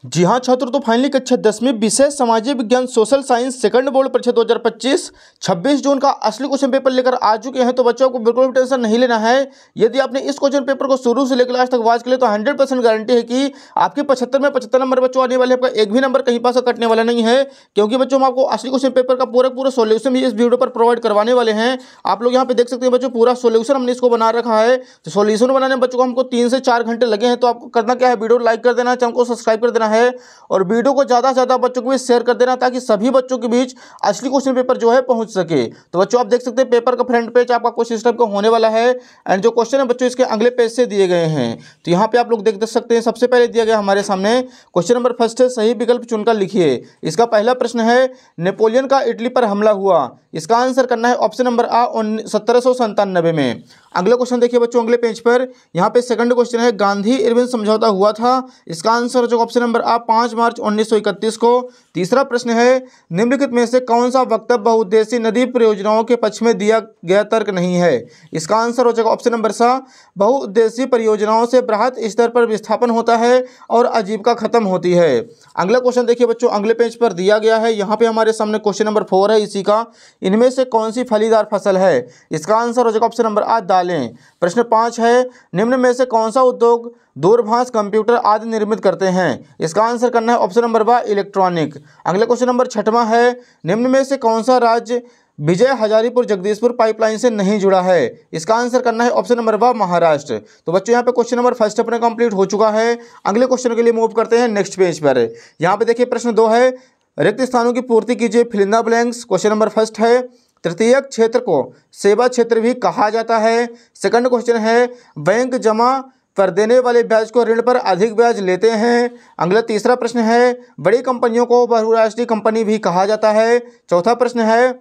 जी हाँ छात्रों, तो फाइनली कक्षा 10वीं विषय सामाजिक विज्ञान सोशल साइंस सेकंड बोर्ड परीक्षा 2025 26 जून का असली क्वेश्चन पेपर लेकर आ चुके हैं। तो बच्चों को बिल्कुल भी टेंशन नहीं लेना है। यदि आपने इस क्वेश्चन पेपर को शुरू से लेकर लास्ट तक वॉच कर लिया तो 100% गारंटी है कि आपके 75 में 75 नंबर बच्चों आने वाले, आपका एक भी नंबर कहीं पास कटने वाला नहीं है। क्योंकि बच्चों हम आपको असली क्वेश्चन पेपर का पूरा सोल्यूशन भी इस वीडियो पर प्रोवाइड करवाने वाले हैं। आप लोग यहाँ पे देख सकते हैं बच्चों, पूरा सोल्यूशन हमने इसको बना रखा है। तो सोल्यूशन बनाने में बच्चों को हमको 3 से 4 घंटे लगे हैं। तो आपको करना क्या है, वीडियो लाइक कर देना है, चैनल को सब्सक्राइब कर देना है और वीडियो को ज़्यादा से ज़्यादा बच्चों को भी शेयर कर देना ताकि सभी बच्चों के बीच असली क्वेश्चन पेपर जो है पहुंच सके। तो बच्चों आप देख सकते हैं पेपर का फ्रंट पेज आपका कुछ इस टाइप का होने वाला है एंड जो क्वेश्चन है बच्चों इसके अगले पेज से दिए गए हैं। तो यहाँ पे आप लोग देख सकते हैं सबसे पहले दिया गया हमारे सामने क्वेश्चन नंबर फर्स्ट है, सही विकल्प चुनकर लिखिए। इसका पहला प्रश्न है, नेपोलियन का इटली पर हमला हुआ। इसका आंसर करना है ऑप्शन नंबर आ 1797 में। अगला क्वेश्चन देखिए बच्चों अगले पेज पर, यहाँ पे सेकंड क्वेश्चन है, गांधी इरविन समझौता हुआ था। इसका आंसर जो ऑप्शन नंबर आ 5 मार्च 1931 को। तीसरा प्रश्न है, निम्नलिखित में से कौन सा वक्तव्य बहुउद्देशीय नदी परियोजनाओं के पक्ष में दिया गया तर्क नहीं है। इसका आंसर हो जाएगा ऑप्शन नंबर सा, बहुउद्देशीय परियोजनाओं से बृहत स्तर पर विस्थापन होता है और आजीविका खत्म होती है। अगला क्वेश्चन देखिए बच्चों अगले पेज पर दिया गया है, यहाँ पे हमारे सामने क्वेश्चन नंबर 4 है इसी का, इनमें से कौन सी फलीदार फसल है। इसका आंसर हो जाएगा ऑप्शन नंबर आ दालें। प्रश्न 5 है, निम्न में से कौन सा उद्योग दूरभाष कंप्यूटर आदि निर्मित करते हैं। इसका आंसर करना है ऑप्शन नंबर बा इलेक्ट्रॉनिक। अगला क्वेश्चन नंबर 6वां है, निम्न में से कौन सा राज्य विजय हजारीपुर जगदीशपुर पाइपलाइन से नहीं जुड़ा है। इसका आंसर करना है ऑप्शन नंबर बा महाराष्ट्र। तो बच्चों यहाँ पे क्वेश्चन नंबर फर्स्ट अपने कंप्लीट हो चुका है। अगले क्वेश्चन के लिए मूव करते हैं नेक्स्ट पेज पर। यहाँ पे देखिए प्रश्न 2 है, रिक्त स्थानों की पूर्ति कीजिए, fill in the blanks. Question number first है, तृतीयक क्षेत्र को सेवा क्षेत्र भी कहा जाता है। सेकंड क्वेश्चन है, बैंक जमा पर देने वाले ब्याज को ऋण पर अधिक ब्याज लेते हैं। अगला तीसरा प्रश्न है, बड़ी कंपनियों को बहुराष्ट्रीय कंपनी भी कहा जाता है। चौथा प्रश्न है,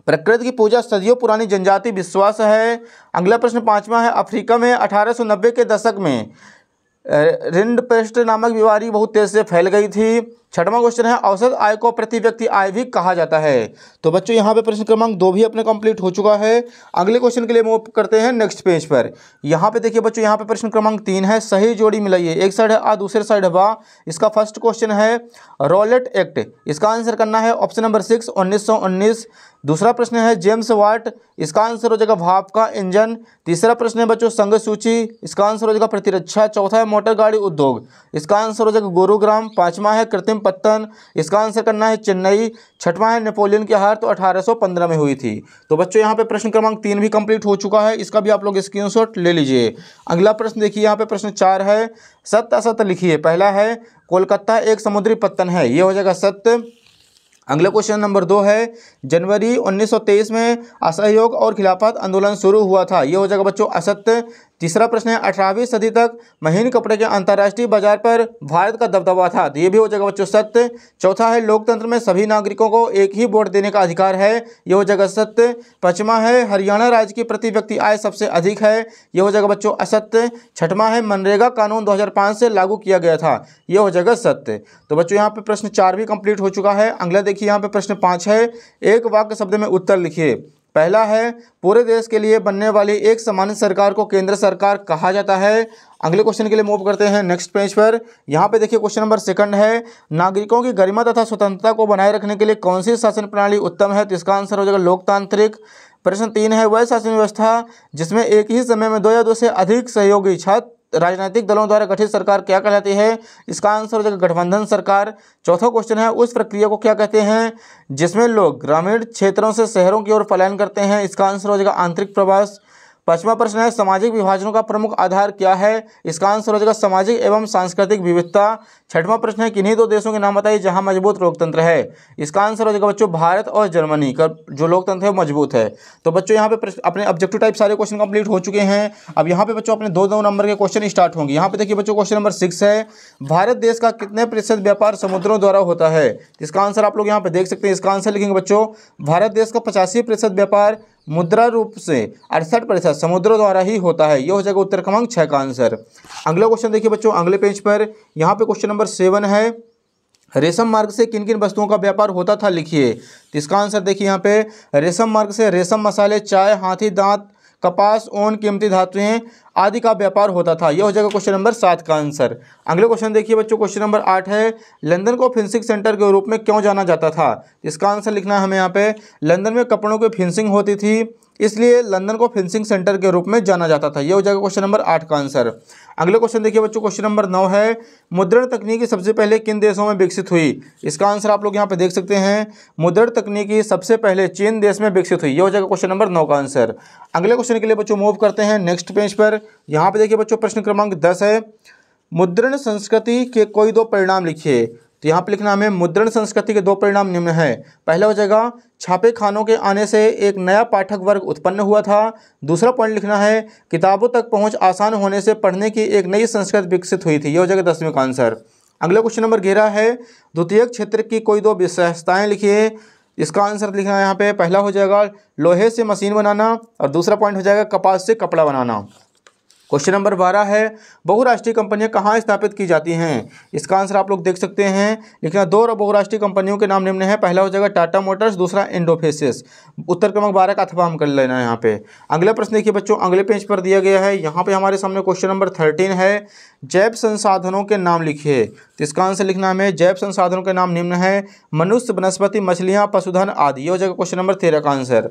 प्रकृति की पूजा सदियों पुरानी जनजाति विश्वास है। अगला प्रश्न 5वां है, अफ्रीका में 1890 के दशक में रिंडपेस्ट नामक बीमारी बहुत तेज से फैल गई थी। 6वां क्वेश्चन है, औसत आय को प्रति व्यक्ति आय भी कहा जाता है। तो बच्चों यहाँ पे प्रश्न क्रमांक 2 भी अपने कंप्लीट हो चुका है। अगले क्वेश्चन के लिए मूव करते हैं नेक्स्ट पेज पर। यहाँ पे देखिए बच्चों यहाँ पे प्रश्न क्रमांक 3 है, सही जोड़ी मिलाइए। एक साइड है आ, दूसरे साइड है बा। इसका फर्स्ट क्वेश्चन है, रॉलेट एक्ट। इसका आंसर करना है ऑप्शन नंबर 6 1919। दूसरा प्रश्न है, जेम्स वाट। इसका आंसर हो जाएगा भाप का इंजन। तीसरा प्रश्न है बच्चों संघ सूची। इसका आंसर हो जाएगा प्रतिरक्षा। चौथा है मोटर गाड़ी उद्योग। इसका आंसर हो जाएगा गुरुग्राम। 5वां है कृत्रिम पत्तन। इसका आंसर करना है चेन्नई। 6वां है नेपोलियन की हार, तो 1815 में हुई थी। तो बच्चों यहाँ पे प्रश्न क्रमांक 3 भी कंप्लीट हो चुका है, इसका भी आप लोग स्क्रीनशॉट ले लीजिए। अगला प्रश्न देखिए यहाँ पे प्रश्न 4 है, सत्य असत्य लिखिए। पहला है, कोलकाता एक समुद्री पत्तन है, ये हो जाएगा सत्य। अगला क्वेश्चन नंबर 2 है, जनवरी 1923 में असहयोग और खिलाफत आंदोलन शुरू हुआ था, ये हो जाएगा बच्चों असत्य। तीसरा प्रश्न है, 18वीं सदी तक महीन कपड़े के अंतर्राष्ट्रीय बाजार पर भारत का दबदबा था, तो ये भी हो जाएगा बच्चों सत्य। चौथा है, लोकतंत्र में सभी नागरिकों को एक ही वोट देने का अधिकार है, ये हो जाएगा सत्य। 5वां है, हरियाणा राज्य की प्रति व्यक्ति आय सबसे अधिक है, ये हो जाएगा बच्चों असत्य। 6वां है, मनरेगा कानून 2005 से लागू किया गया था, ये हो जाएगा सत्य। तो बच्चों यहाँ पे प्रश्न 4 भी कंप्लीट हो चुका है। अगला देखिए यहाँ पे प्रश्न 5 है, एक वाक्य शब्द में उत्तर लिखिए। पहला है, पूरे देश के लिए बनने वाली एक सामान्य सरकार को केंद्र सरकार कहा जाता है। अगले क्वेश्चन के लिए मूव करते हैं नेक्स्ट पेज पर। यहाँ पे देखिए क्वेश्चन नंबर 2 है, नागरिकों की गरिमा तथा स्वतंत्रता को बनाए रखने के लिए कौन सी शासन प्रणाली उत्तम है, तो इसका आंसर हो जाएगा लोकतांत्रिक। प्रश्न 3 है, वह शासन व्यवस्था जिसमें एक ही समय में 2 या 2 से अधिक सहयोगी छात्र राजनीतिक दलों द्वारा गठित सरकार क्या कहलाती है, इसका आंसर हो जाएगा गठबंधन सरकार। चौथा क्वेश्चन है, उस प्रक्रिया को क्या कहते हैं जिसमें लोग ग्रामीण क्षेत्रों से शहरों की ओर पलायन करते हैं, इसका आंसर हो जाएगा आंतरिक प्रवास। 5वां प्रश्न है, सामाजिक विभाजनों का प्रमुख आधार क्या है, इसका आंसर हो जाएगा सामाजिक एवं सांस्कृतिक विविधता। 6वां प्रश्न है, किन्हीं 2 देशों के नाम बताइए जहां मजबूत लोकतंत्र है, इसका आंसर हो जाएगा बच्चों भारत और जर्मनी का जो लोकतंत्र है वो मजबूत है। तो बच्चों यहाँ पे अपने ऑब्जेक्टिव टाइप सारे क्वेश्चन कंप्लीट हो चुके हैं। अब यहाँ पे बच्चों अपने 2-2 नंबर के क्वेश्चन स्टार्ट होंगे। यहाँ पे देखिए बच्चों क्वेश्चन नंबर 6 है, भारत देश का कितने प्रतिशत व्यापार समुद्रों द्वारा होता है, इसका आंसर आप लोग यहाँ पे देख सकते हैं। इसका आंसर लिखेंगे बच्चों, भारत देश का 85% व्यापार मुद्रा रूप से 68% समुद्रों द्वारा ही होता है, ये हो जाएगा उत्तर क्रमांक 6 का आंसर। अगला क्वेश्चन देखिए बच्चों अगले पेज पर, यहाँ पे क्वेश्चन नंबर 7 है, रेशम मार्ग से किन किन वस्तुओं का व्यापार होता था लिखिए। तो इसका आंसर देखिए यहाँ पे, रेशम मार्ग से रेशम मसाले, चाय, हाथी दांत, कपास, ऊन, कीमती धातुएं आदि का व्यापार होता था। यह हो जाएगा क्वेश्चन नंबर 7 का आंसर। अगले क्वेश्चन देखिए बच्चों, क्वेश्चन नंबर 8 है, लंदन को फिंसिंग सेंटर के रूप में क्यों जाना जाता था? इसका आंसर लिखना है हमें यहाँ पे। लंदन में कपड़ों की फिंसिंग होती थी, इसलिए लंदन को फिंसिंग सेंटर के रूप में जाना जाता था। यह हो जाएगा क्वेश्चन नंबर 8 का आंसर। अगले क्वेश्चन देखिए बच्चों, क्वेश्चन नंबर 9 है, मुद्रण तकनीकी सबसे पहले किन देशों में विकसित हुई? इसका आंसर आप लोग यहाँ पे देख सकते हैं, मुद्रण तकनीकी सबसे पहले चीन देश में विकसित हुई। यह हो जाएगा क्वेश्चन नंबर 9 का आंसर। अगले क्वेश्चन के लिए बच्चों मूव करते हैं नेक्स्ट पेज पर। यहाँ पे देखिए बच्चों, प्रश्न क्रमांक 10 है, मुद्रण संस्कृति के कोई दो परिणाम लिखिए। तो यहाँ पे लिखना हमें, मुद्रण संस्कृति के दो परिणाम निम्न है। पहला हो जाएगा, छापे खानों के आने से एक नया पाठक वर्ग उत्पन्न हुआ था। दूसरा पॉइंट लिखना है, किताबों तक पहुँच आसान होने से पढ़ने की एक नई संस्कृति विकसित हुई थी। यह हो जाएगा 10वें का आंसर। अगला क्वेश्चन नंबर 11 है, द्वितीयक क्षेत्र की कोई दो विशेषताएं लिखिए। इसका आंसर लिखना है यहाँ पे, पहला हो जाएगा लोहे से मशीन बनाना और दूसरा पॉइंट हो जाएगा कपास से कपड़ा बनाना। क्वेश्चन नंबर 12 है, बहुराष्ट्रीय कंपनियां कहाँ स्थापित की जाती हैं? इसका आंसर आप लोग देख सकते हैं, लिखना दो बहुराष्ट्रीय कंपनियों के नाम निम्न है। पहला हो जाएगा टाटा मोटर्स, दूसरा इंडोफेसिस। उत्तर क्रमांक 12 का अथवा हम कर लेना है यहाँ पे। अगला प्रश्न देखिए बच्चों, अगले पेज पर दिया गया है, यहाँ पे हमारे सामने क्वेश्चन नंबर 13 है, जैव संसाधनों के नाम लिखिए। तो इसका आंसर लिखना हमें, जैव संसाधनों के नाम निम्न है, मनुष्य, वनस्पति, मछलियाँ, पशुधन आदि। ये हो जाएगा क्वेश्चन नंबर 13 का आंसर।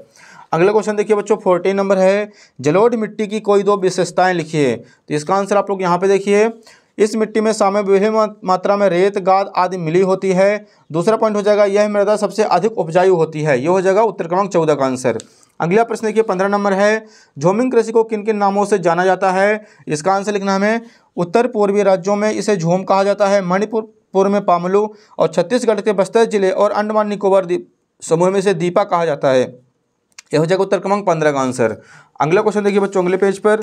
अगला क्वेश्चन देखिए बच्चों, 14 नंबर है, जलोढ़ मिट्टी की कोई दो विशेषताएं लिखिए। तो इसका आंसर आप लोग यहाँ पे देखिए, इस मिट्टी में शामिल विभिन्न मात्रा में रेत, गाद आदि मिली होती है। दूसरा पॉइंट हो जाएगा, यह मृदा सबसे अधिक उपजाऊ होती है। यह हो जाएगा उत्तर क्रमांक 14 का आंसर। अगला प्रश्न देखिए 15 नंबर है, झूमिंग कृषि को किन किन नामों से जाना जाता है? इसका आंसर लिखना हमें, उत्तर पूर्वी राज्यों में इसे झूम कहा जाता है, मणिपुर में पामलू और छत्तीसगढ़ के बस्तर जिले और अंडमान निकोबार समूह में इसे दीपा कहा जाता है। यह हो जाएगा उत्तर क्रमांक 15 का आंसर। अगला क्वेश्चन देखिए बच्चों, अगले पेज पर,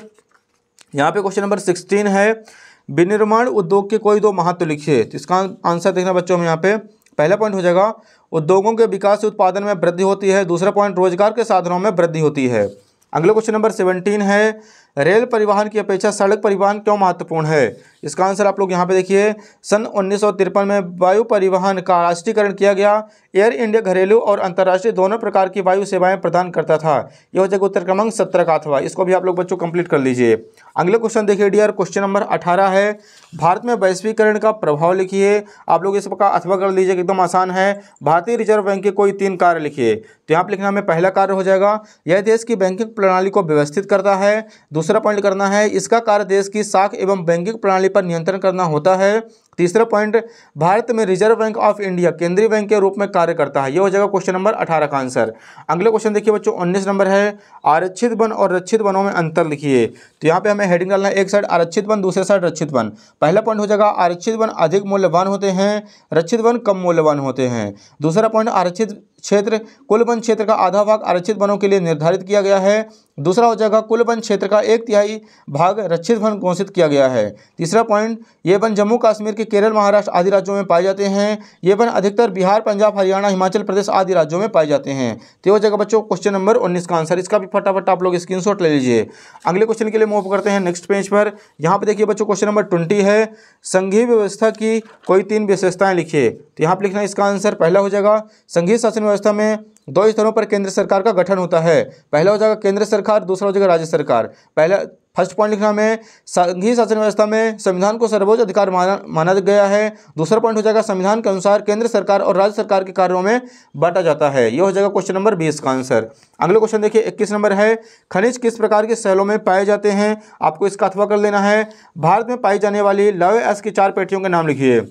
यहाँ पे क्वेश्चन नंबर 16 है, विनिर्माण उद्योग के कोई दो महत्व लिखिए। तो इसका आंसर देखना बच्चों में यहाँ पे, पहला पॉइंट हो जाएगा, उद्योगों के विकास से उत्पादन में वृद्धि होती है। दूसरा पॉइंट, रोजगार के साधनों में वृद्धि होती है। अगला क्वेश्चन नंबर 17 है, रेल परिवहन की अपेक्षा सड़क परिवहन क्यों महत्वपूर्ण है? इसका आंसर आप लोग यहाँ पे देखिए, सन 1953 में वायु परिवहन का राष्ट्रीयकरण किया गया। एयर इंडिया घरेलू और अंतर्राष्ट्रीय दोनों प्रकार की वायु सेवाएं प्रदान करता था। यह हो जाएगा उत्तर क्रमांक 17 का अथवा। इसको भी आप लोग बच्चों कंप्लीट कर लीजिए। अगले क्वेश्चन देखिए डियर, क्वेश्चन नंबर 18 है, भारत में वैश्वीकरण का प्रभाव लिखिए। आप लोग इसका अथवा कर लीजिए, एकदम आसान है। भारतीय रिजर्व बैंक के कोई 3 कार्य लिखिए। तो यहाँ पे लिखना हमें, पहला कार्य हो जाएगा, यह देश की बैंकिंग प्रणाली को व्यवस्थित करता है। दूसरा पॉइंट करना है, इसका कार्य देश की साख एवं बैंकिंग प्रणाली पर नियंत्रण करना होता है। तीसरा पॉइंट, भारत में रिजर्व बैंक ऑफ इंडिया केंद्रीय बैंक के रूप में कार्य करता है। यह हो जाएगा क्वेश्चन नंबर 18 का आंसर। अगले क्वेश्चन देखिए बच्चों, 19 नंबर है, आरक्षित वन और रक्षित वनों में अंतर लिखिए। तो यहाँ पे हमें हेडिंग डालना है, एक साइड आरक्षित वन, दूसरे साइड रक्षित वन। पहला पॉइंट हो जाएगा, आरक्षित वन अधिक मूल्यवान होते हैं, रक्षित वन कम मूल्यवान होते हैं। दूसरा पॉइंट, आरक्षित क्षेत्र, कुल वन क्षेत्र का आधा भाग आरक्षित वनों के लिए निर्धारित किया गया है। दूसरा हो जाएगा, कुल वन क्षेत्र का 1/3 भाग रक्षित वन घोषित किया गया है। तीसरा पॉइंट, ये वन जम्मू कश्मीर के केरल, महाराष्ट्र आदि राज्यों में पाए जाते हैं। ये वन अधिकतर बिहार, पंजाब, हरियाणा, हिमाचल प्रदेश आदि राज्यों में पाए जाते हैं। तो हो जाएगा बच्चों क्वेश्चन नंबर 19 का आंसर। इसका भी फटाफट आप लोग स्क्रीनशॉट ले लीजिए। अगले क्वेश्चन के लिए मूव करते हैं नेक्स्ट पेज पर। यहाँ पे देखिए बच्चों, क्वेश्चन नंबर 20 है, संघीय व्यवस्था की कोई 3 विशेषताएं लिखिए। तो यहाँ पे लिखना है इसका आंसर, पहला हो जाएगा, संघीय शासन व्यवस्था में 2 स्तरों पर केंद्र सरकार का गठन होता है। पहला हो जाएगा केंद्र सरकार, दूसरा हो जाएगा राज्य सरकार। पहला फर्स्ट पॉइंट लिखना में, संघीय शासन व्यवस्था में संविधान को सर्वोच्च अधिकार माना गया है। दूसरा पॉइंट हो जाएगा, संविधान के अनुसार केंद्र सरकार और राज्य सरकार के कार्यों में बांटा जाता है। यह हो जाएगा क्वेश्चन नंबर 20 का आंसर। अगले क्वेश्चन देखिए 21 नंबर है, खनिज किस प्रकार के शैलों में पाए जाते हैं? आपको इसका अथवा कर लेना है। भारत में पाई जाने वाली लौह अयस्क की 4 पेटियों के नाम लिखिए।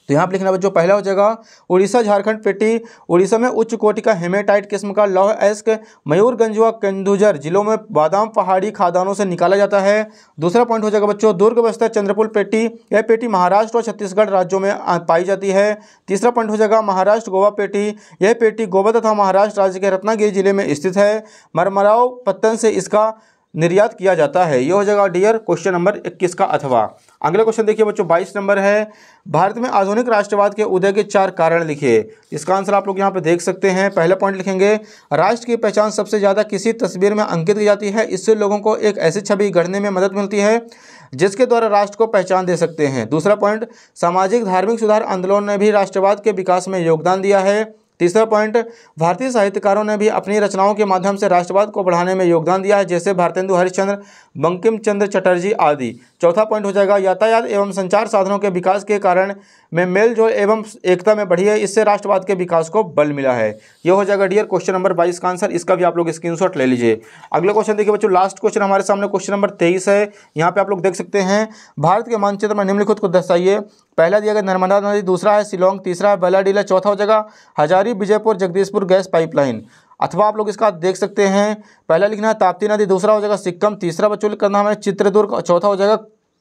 तो यहाँ पर लिखना बच्चों, पहला हो जाएगा उड़ीसा झारखंड पेटी। उड़ीसा में उच्च कोटि का हेमेटाइट किस्म का लौह अयस्क मयूरगंज व केंदुझर जिलों में बादाम पहाड़ी खादानों से निकाला जाता है। दूसरा पॉइंट हो जाएगा बच्चों, दुर्ग बस्तर चंद्रपुर पेटी। यह पेटी महाराष्ट्र और छत्तीसगढ़ राज्यों में पाई जाती है। तीसरा पॉइंट हो जाएगा महाराष्ट्र गोवा पेटी। यह पेटी गोवा तथा महाराष्ट्र राज्य के रत्नागिरी जिले में स्थित है। मरमराव पत्तन से इसका निर्यात किया जाता है। यह हो जाएगा डियर क्वेश्चन नंबर 21 का अथवा। अगला क्वेश्चन देखिए बच्चों 22 नंबर है, भारत में आधुनिक राष्ट्रवाद के उदय के 4 कारण लिखिए। इसका आंसर आप लोग यहाँ पे देख सकते हैं। पहला पॉइंट लिखेंगे, राष्ट्र की पहचान सबसे ज़्यादा किसी तस्वीर में अंकित की जाती है। इससे लोगों को एक ऐसी छवि गढ़ने में मदद मिलती है जिसके द्वारा राष्ट्र को पहचान दे सकते हैं। दूसरा पॉइंट, सामाजिक धार्मिक सुधार आंदोलन ने भी राष्ट्रवाद के विकास में योगदान दिया है। तीसरा पॉइंट, भारतीय साहित्यकारों ने भी अपनी रचनाओं के माध्यम से राष्ट्रवाद को बढ़ाने में योगदान दिया है, जैसे भारतेंदु हरिश्चंद्र, बंकिम चंद्र चटर्जी आदि। चौथा पॉइंट हो जाएगा, यातायात एवं संचार साधनों के विकास के कारण में मेलजोल एवं एकता में बढ़ी है, इससे राष्ट्रवाद के विकास को बल मिला है। यह हो जाएगा डियर क्वेश्चन नंबर 22 का आंसर। इसका भी आप लोग स्क्रीनशॉट ले लीजिए। अगला क्वेश्चन देखिए बच्चों, लास्ट क्वेश्चन हमारे सामने क्वेश्चन नंबर 23 है। यहाँ पे आप लोग देख सकते हैं, भारत के मानचित्र में निम्नलिखित को दर्शाइए। पहला दिया गया नर्मदा नदी, दूसरा है शिलोंग, तीसरा है बैलाडीला, चौथा हो जाएगा हजारी विजयपुर जगदीशपुर गैस पाइपलाइन। अथवा आप लोग इसका देख सकते हैं, पहला लिखना है ताप्ती नदी, दूसरा हो जाएगा सिक्किम, तीसरा बच्चों करना हमें चित्रदुर्ग, चौथा हो जाएगा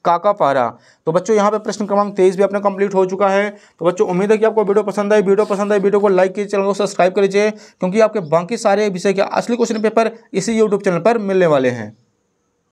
काकापारा। तो बच्चों यहाँ पे प्रश्न क्रमांक 23 भी अपना कंप्लीट हो चुका है। तो बच्चों उम्मीद है कि आपको वीडियो पसंद आई। वीडियो को लाइक कीजिए, चैनल को सब्सक्राइब कर लीजिए, क्योंकि आपके बाकी सारे विषय के असली क्वेश्चन पेपर इसी यूट्यूब चैनल पर मिलने वाले हैं।